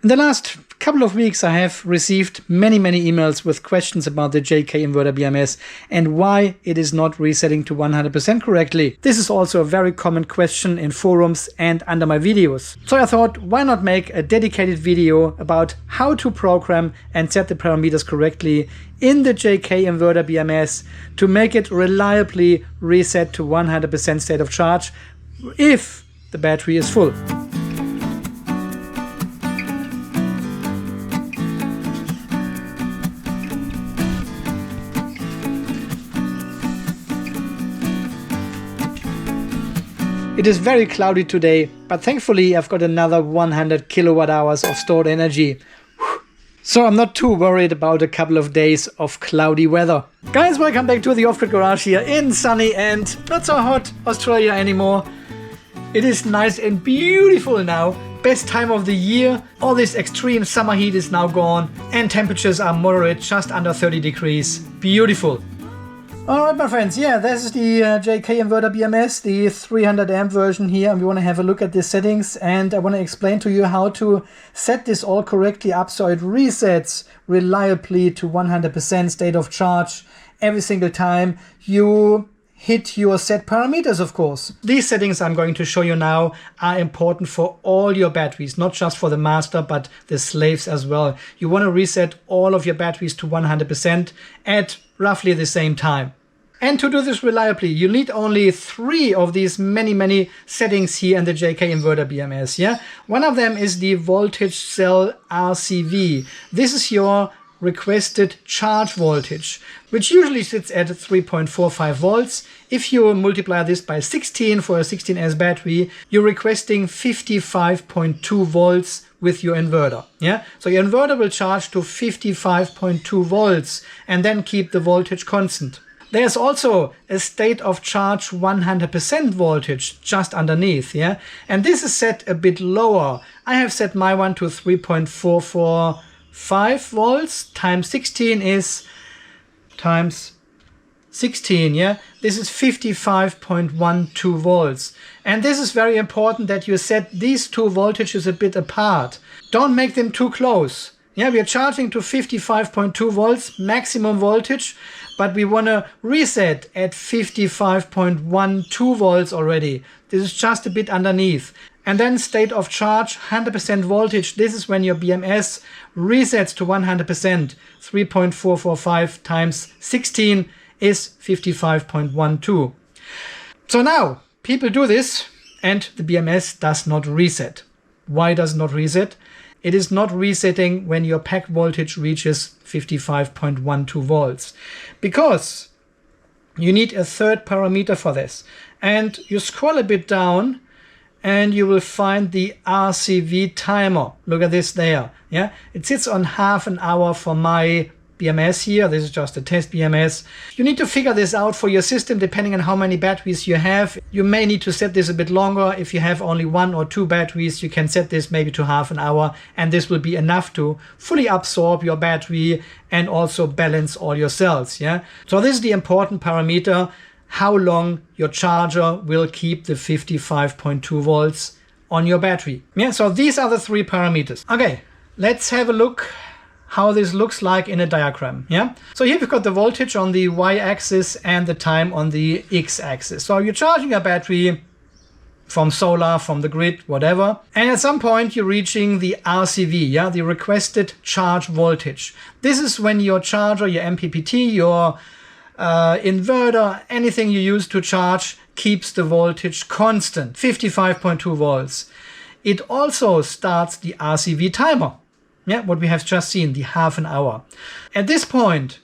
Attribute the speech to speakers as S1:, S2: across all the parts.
S1: In the last couple of weeks, I have received many emails with questions about the JK Inverter BMS and why it is not resetting to 100% correctly. This is also a very common question in forums and under my videos. So I thought, why not make a dedicated video about how to program and set the parameters correctly in the JK Inverter BMS to make it reliably reset to 100% state of charge if the battery is full. It is very cloudy today, but thankfully I've got another 100 kilowatt hours of stored energy. So I'm not too worried about a couple of days of cloudy weather. Guys, welcome back to the Off-Grid Garage here in sunny and not so hot Australia anymore. It is nice and beautiful now. Best time of the year. All this extreme summer heat is now gone and temperatures are moderate, just under 30 degrees. Beautiful. Alright my friends, yeah, this is the JK Inverter BMS, the 300 amp version here, and we want to have a look at the settings, and I want to explain to you how to set this all correctly up so it resets reliably to 100% state of charge every single time you hit your set parameters, of course. These settings I'm going to show you now are important for all your batteries, not just for the master, but the slaves as well. You want to reset all of your batteries to 100% at roughly the same time. And to do this reliably, you need only 3 of these many settings here in the JK Inverter BMS. Yeah, one of them is the voltage cell RCV. This is your requested charge voltage, which usually sits at 3.45 volts. If you multiply this by 16 for a 16S battery, you're requesting 55.2 volts with your inverter. Yeah, so your inverter will charge to 55.2 volts and then keep the voltage constant. There's also a state of charge 100% voltage just underneath, yeah? And this is set a bit lower. I have set my one to 3.445 volts times 16 is times 16, yeah? This is 55.12 volts. And this is very important that you set these two voltages a bit apart. Don't make them too close. Yeah, we are charging to 55.2 volts maximum voltage, but we want to reset at 55.12 volts already. This is just a bit underneath. And then state of charge, 100% voltage. This is when your BMS resets to 100%. 3.445 times 16 is 55.12. So now people do this and the BMS does not reset. Why does it not reset? It is not resetting when your pack voltage reaches 55.12 volts because you need a third parameter for this. And you scroll a bit down and you will find the RCV timer. Look at this there. Yeah, it sits on half an hour for my BMS here. This is just a test BMS. You need to figure this out for your system depending on how many batteries you have. You may need to set this a bit longer. If you have only 1 or 2 batteries, you can set this maybe to half an hour, and this will be enough to fully absorb your battery and also balance all your cells. Yeah. So this is the important parameter, how long your charger will keep the 55.2 volts on your battery. Yeah. So these are the 3 parameters. Okay, let's have a look how this looks like in a diagram. Yeah, so here we've got the voltage on the y-axis and the time on the x-axis. So you're charging a battery from solar, from the grid, whatever, and at some point you're reaching the RCV, yeah, the requested charge voltage. This is when your charger, your MPPT, your inverter, anything you use to charge keeps the voltage constant, 55.2 volts. It also starts the RCV timer. Yeah, what we have just seen, the half an hour. At this point,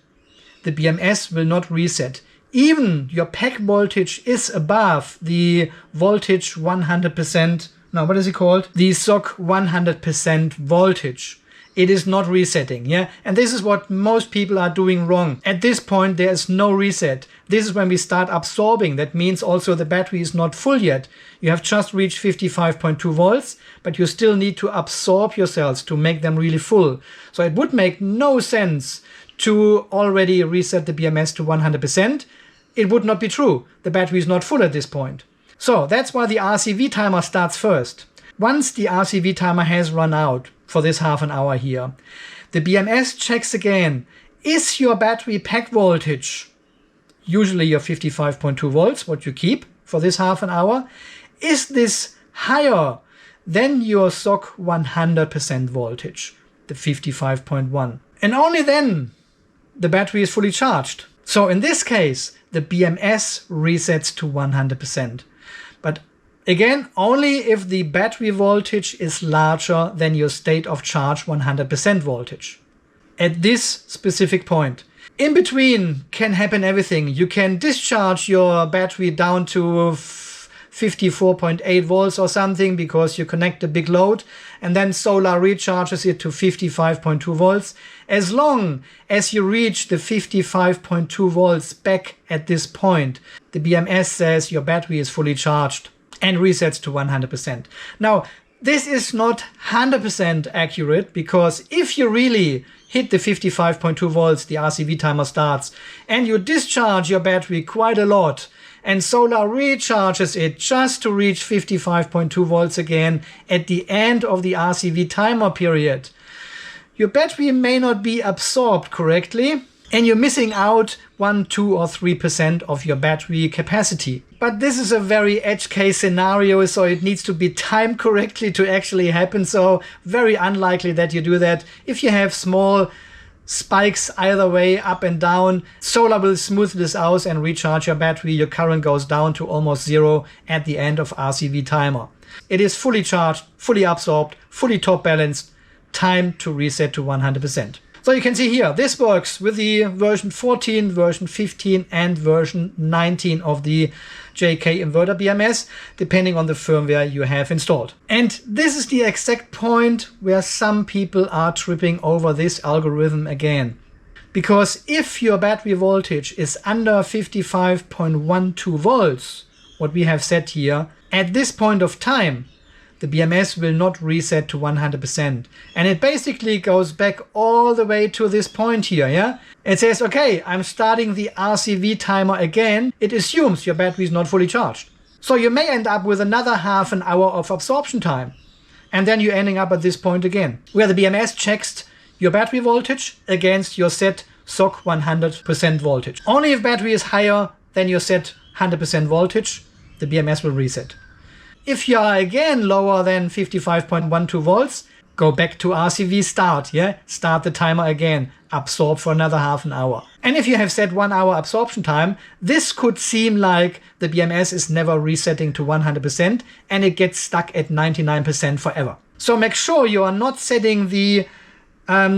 S1: the BMS will not reset. Even your pack voltage is above the voltage 100%, no, what is it called? The SOC 100% voltage. It is not resetting, yeah? And this is what most people are doing wrong. At this point, there is no reset. This is when we start absorbing. That means also the battery is not full yet. You have just reached 55.2 volts, but you still need to absorb your cells to make them really full. So it would make no sense to already reset the BMS to 100%. It would not be true. The battery is not full at this point. So that's why the RCV timer starts first. Once the RCV timer has run out, for this half an hour here. The BMS checks again, is your battery pack voltage, usually your 55.2 volts, what you keep for this half an hour, is this higher than your SOC 100% voltage, the 55.1? And only then the battery is fully charged. So in this case, the BMS resets to 100%. But again, only if the battery voltage is larger than your state of charge 100% voltage. At this specific point. In between can happen everything. You can discharge your battery down to 54.8 volts or something because you connect a big load, and then solar recharges it to 55.2 volts. As long as you reach the 55.2 volts back at this point, the BMS says your battery is fully charged and resets to 100%. Now, this is not 100% accurate, because if you really hit the 55.2 volts, the RCV timer starts, and you discharge your battery quite a lot, and solar recharges it just to reach 55.2 volts again at the end of the RCV timer period, your battery may not be absorbed correctly, and you're missing out 1, 2, or 3% of your battery capacity. But this is a very edge case scenario, so it needs to be timed correctly to actually happen. So very unlikely that you do that. If you have small spikes either way, up and down, solar will smooth this out and recharge your battery. Your current goes down to almost zero at the end of RCV timer. It is fully charged, fully absorbed, fully top balanced, time to reset to 100%. So you can see here, this works with the version 14, version 15, and version 19 of the JK Inverter BMS, depending on the firmware you have installed. And this is the exact point where some people are tripping over this algorithm again. Because if your battery voltage is under 55.12 volts, what we have set here, at this point of time, the BMS will not reset to 100%. And it basically goes back all the way to this point here, yeah? It says, okay, I'm starting the RCV timer again. It assumes your battery is not fully charged. So you may end up with another half an hour of absorption time. And then you're ending up at this point again, where the BMS checks your battery voltage against your set SOC 100% voltage. Only if battery is higher than your set 100% voltage, the BMS will reset. If you are again lower than 55.12 volts, go back to RCV start, yeah? Start the timer again, absorb for another half an hour. And if you have set 1 hour absorption time, this could seem like the BMS is never resetting to 100% and it gets stuck at 99% forever. So make sure you are not setting the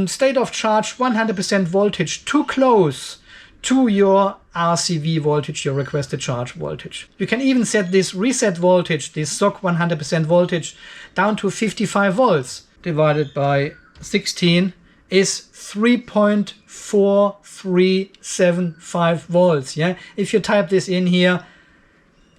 S1: state of charge 100% voltage too close to your RCV voltage, your requested charge voltage. You can even set this reset voltage, this SOC 100% voltage, down to 55 volts divided by 16 is 3.4375 volts. Yeah, if you type this in here,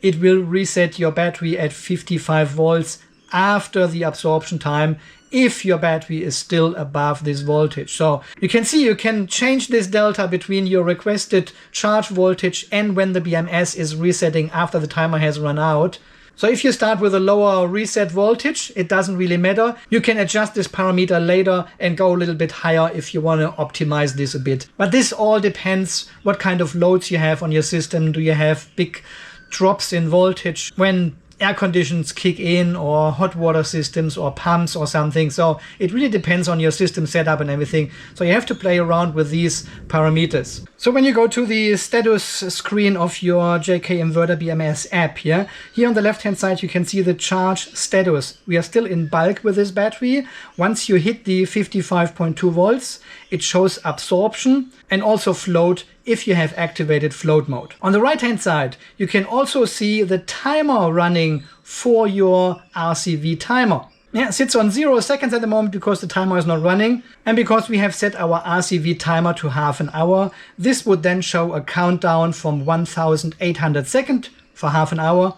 S1: it will reset your battery at 55 volts after the absorption time, if your battery is still above this voltage. So you can see you can change this delta between your requested charge voltage and when the BMS is resetting after the timer has run out. So if you start with a lower reset voltage, it doesn't really matter. You can adjust this parameter later and go a little bit higher if you want to optimize this a bit. But this all depends what kind of loads you have on your system. Do you have big drops in voltage when air conditions kick in, or hot water systems or pumps or something? So it really depends on your system setup and everything. So you have to play around with these parameters. So when you go to the status screen of your JK Inverter BMS app, yeah, here on the left hand side you can see the charge status. We are still in bulk with this battery. Once you hit the 55.2 volts, it shows absorption and also float if you have activated float mode. On the right hand side, you can also see the timer running for your RCV timer. Yeah, it sits on 0 seconds at the moment because the timer is not running. And because we have set our RCV timer to half an hour, this would then show a countdown from 1800 seconds for half an hour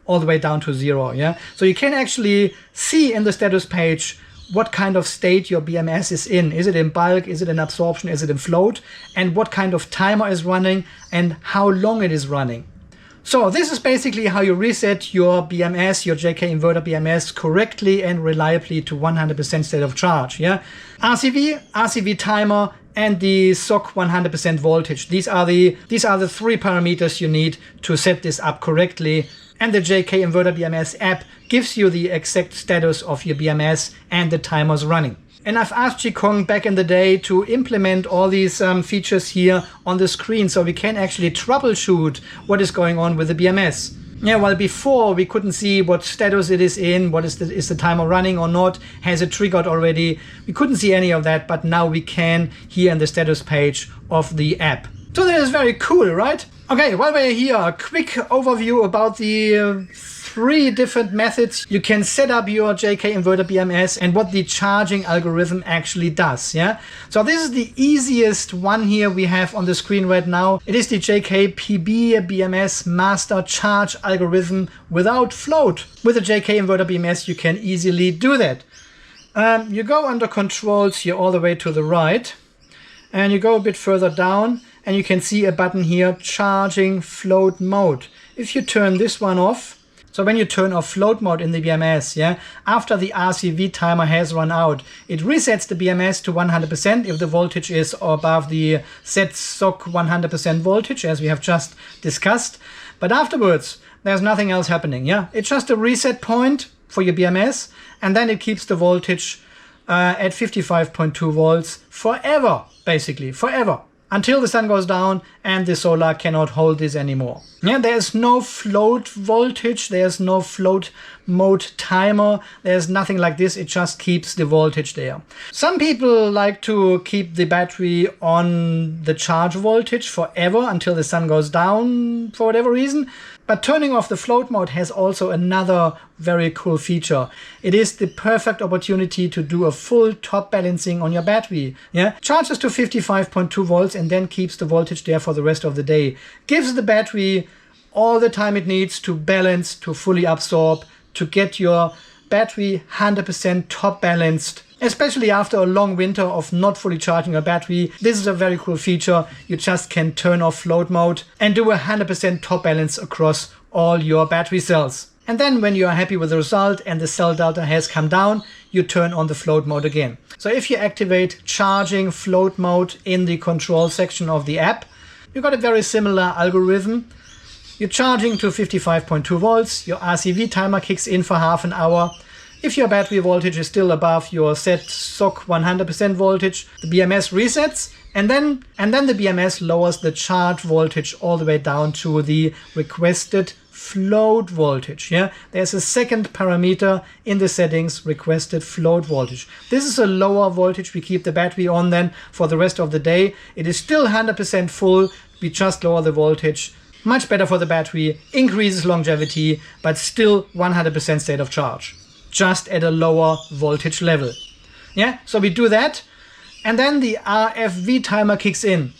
S1: all the way down to 0. Yeah, so you can actually see in the status page what kind of state your BMS is in. Is it in bulk? Is it in absorption? Is it in float? And what kind of timer is running and how long it is running. So this is basically how you reset your BMS, your JK Inverter BMS correctly and reliably to 100% state of charge. Yeah, RCV timer, and the SOC 100% voltage. These are the 3 parameters you need to set this up correctly. And the JK Inverter BMS app gives you the exact status of your BMS and the timers running. And I've asked Jikong back in the day to implement all these features here on the screen so we can actually troubleshoot what is going on with the BMS. Yeah, well, before we couldn't see what status it is in, is the timer running or not, has it triggered already. We couldn't see any of that, but now we can here in the status page of the app. So that is very cool, right? Okay, while we're here, a quick overview about the 3 different methods you can set up your JK Inverter BMS and what the charging algorithm actually does. Yeah, so this is the easiest one here we have on the screen right now. It is the JK PB BMS master charge algorithm without float. With the JK Inverter BMS you can easily do that. You go under controls here all the way to the right and you go a bit further down and you can see a button here, charging float mode. If you turn this one off, so when you turn off float mode in the BMS, yeah, after the RCV timer has run out, it resets the BMS to 100% if the voltage is above the set SOC 100% voltage, as we have just discussed. But afterwards, there's nothing else happening. Yeah, it's just a reset point for your BMS, and then it keeps the voltage at 55.2 volts forever, basically, forever. Until the sun goes down and the solar cannot hold this anymore. Yeah, there's no float voltage, there's no float mode timer, there's nothing like this, it just keeps the voltage there. Some people like to keep the battery on the charge voltage forever until the sun goes down for whatever reason. But turning off the float mode has also another very cool feature. It is the perfect opportunity to do a full top balancing on your battery. Yeah, charges to 55.2 volts and then keeps the voltage there for the rest of the day. Gives the battery all the time it needs to balance, to fully absorb, to get your battery 100% top balanced. Especially after a long winter of not fully charging your battery, this is a very cool feature. You just can turn off float mode and do a 100% top balance across all your battery cells. And then when you are happy with the result and the cell delta has come down, you turn on the float mode again. So if you activate charging float mode in the control section of the app, you got a very similar algorithm. You're charging to 55.2 volts, your RCV timer kicks in for half an hour. If your battery voltage is still above your set SOC 100% voltage, the BMS resets and then the BMS lowers the charge voltage all the way down to the requested float voltage. Yeah, there's a second parameter in the settings, requested float voltage. This is a lower voltage we keep the battery on then for the rest of the day. It is still 100% full, we just lower the voltage. Much better for the battery, increases longevity, but still 100% state of charge, just at a lower voltage level. Yeah, so we do that, and then the RFV timer kicks in.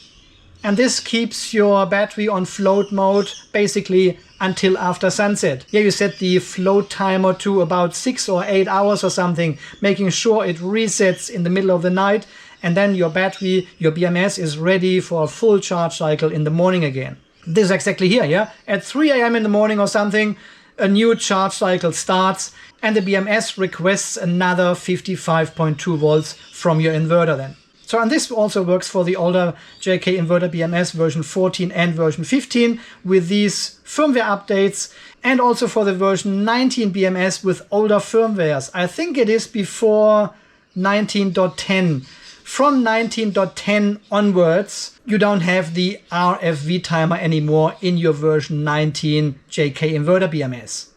S1: And this keeps your battery on float mode basically until after sunset. Here you set the float timer to about 6 or 8 hours or something, making sure it resets in the middle of the night, and then your battery, your BMS is ready for a full charge cycle in the morning again. This is exactly here, yeah? At 3 a.m. in the morning or something, a new charge cycle starts and the BMS requests another 55.2 volts from your inverter then. So, and this also works for the older JK Inverter BMS version 14 and version 15 with these firmware updates, and also for the version 19 BMS with older firmwares. I think it is before 19.10. From 19.10 onwards, you don't have the RFV timer anymore in your version 19 JK Inverter BMS.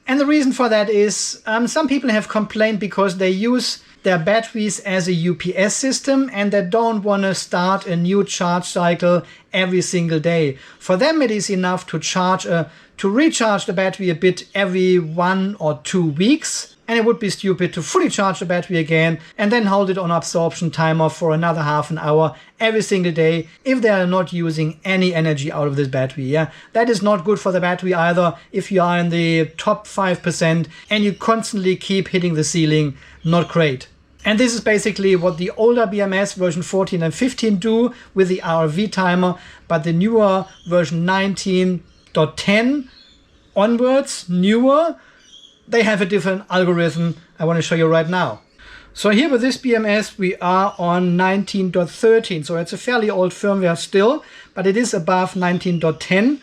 S1: And the reason for that is some people have complained because they use their batteries as a UPS system and they don't want to start a new charge cycle every single day. For them it is enough to recharge the battery a bit every 1 or 2 weeks. And it would be stupid to fully charge the battery again and then hold it on absorption timer for another half an hour every single day if they are not using any energy out of this battery. Yeah, that is not good for the battery either. If you are in the top 5% and you constantly keep hitting the ceiling, not great. And this is basically what the older BMS version 14 and 15 do with the RV timer, but the newer version 19 19.10 onwards, newer, they have a different algorithm I want to show you right now. So here with this BMS we are on 19.13, so it's a fairly old firmware still, but it is above 19.10.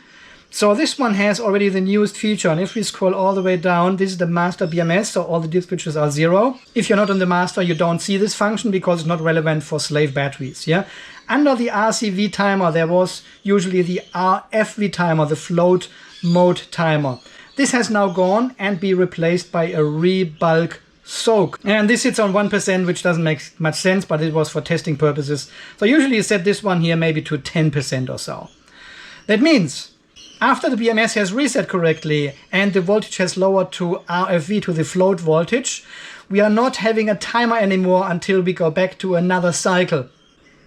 S1: So this one has already the newest feature, and if we scroll all the way down, this is the master BMS, so all the dip switches are 0. If you're not on the master, you don't see this function because it's not relevant for slave batteries. Yeah. Under the RCV timer, there was usually the RFV timer, the float mode timer. This has now gone and be replaced by a rebulk soak. And this sits on 1%, which doesn't make much sense, but it was for testing purposes. So usually you set this one here maybe to 10% or so. That means after the BMS has reset correctly and the voltage has lowered to RFV, to the float voltage, we are not having a timer anymore until we go back to another cycle,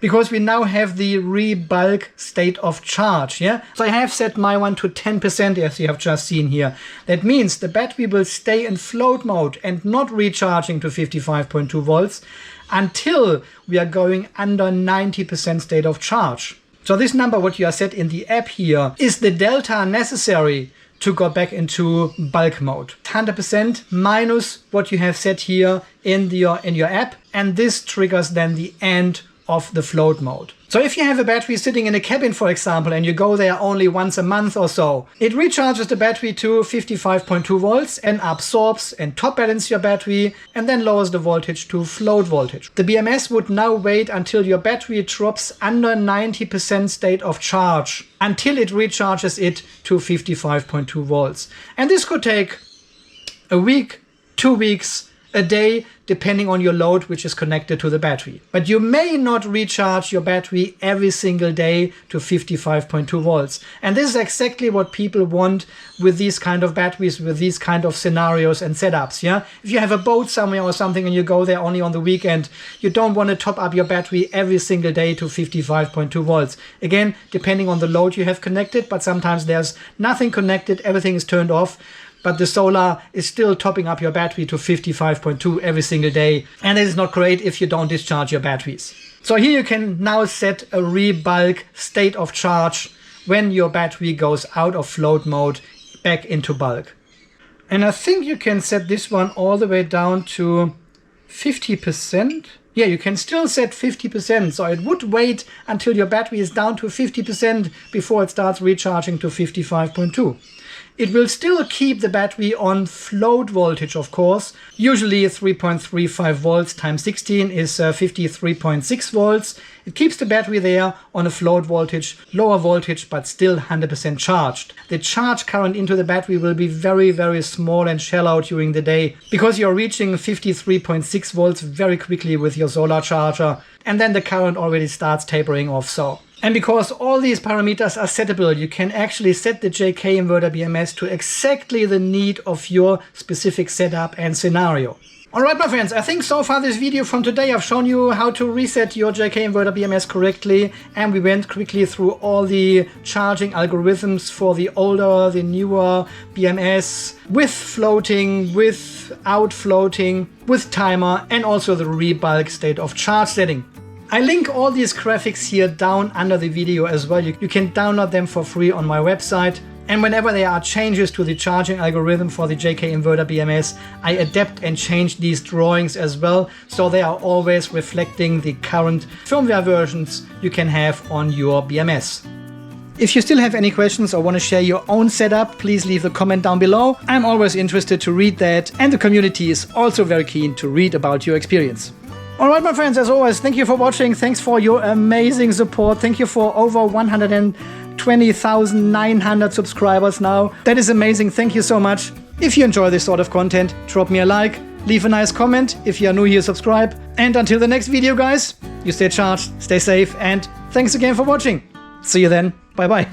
S1: because we now have the rebulk state of charge. Yeah. So I have set my one to 10%, as you have just seen here. That means the battery will stay in float mode and not recharging to 55.2 volts until we are going under 90% state of charge. So this number, what you are set in the app here, is the delta necessary to go back into bulk mode. 100% minus what you have set here in your app, and this triggers then the end of the float mode. So if you have a battery sitting in a cabin, for example, and you go there only once a month or so, it recharges the battery to 55.2 volts and absorbs and top balances your battery and then lowers the voltage to float voltage. The BMS would now wait until your battery drops under 90% state of charge until it recharges it to 55.2 volts. And this could take a week, 2 weeks, a day, depending on your load which is connected to the battery. But you may not recharge your battery every single day to 55.2 volts. And this is exactly what people want with these kind of batteries, with these kind of scenarios and setups. Yeah. If you have a boat somewhere or something and you go there only on the weekend, you don't want to top up your battery every single day to 55.2 volts. Again, depending on the load you have connected, but sometimes there's nothing connected, everything is turned off, but the solar is still topping up your battery to 55.2 every single day. And it is not great if you don't discharge your batteries. So here you can now set a rebulk state of charge when your battery goes out of float mode back into bulk. And I think you can set this one all the way down to 50%. Yeah, you can still set 50%. So it would wait until your battery is down to 50% before it starts recharging to 55.2. It will still keep the battery on float voltage, of course. Usually 3.35 volts times 16 is 53.6 volts. It keeps the battery there on a float voltage, lower voltage, but still 100% charged. The charge current into the battery will be very, very small and shallow during the day because you're reaching 53.6 volts very quickly with your solar charger. And then the current already starts tapering off so. And because all these parameters are settable, you can actually set the JK Inverter BMS to exactly the need of your specific setup and scenario. Alright my friends, I think so far this video from today I've shown you how to reset your JK Inverter BMS correctly, and we went quickly through all the charging algorithms for the older, the newer BMS, with floating, without floating, with timer, and also the rebulk state of charge setting. I link all these graphics here down under the video as well. You can download them for free on my website. And whenever there are changes to the charging algorithm for the JK Inverter BMS, I adapt and change these drawings as well, so they are always reflecting the current firmware versions you can have on your BMS. If you still have any questions or want to share your own setup, please leave a comment down below. I'm always interested to read that, and the community is also very keen to read about your experience. Alright my friends, as always, thank you for watching, thanks for your amazing support, thank you for over 120,900 subscribers now. That is amazing, thank you so much. If you enjoy this sort of content, drop me a like, leave a nice comment. If you are new here, subscribe. And until the next video guys, you stay charged, stay safe, and thanks again for watching. See you then, bye bye.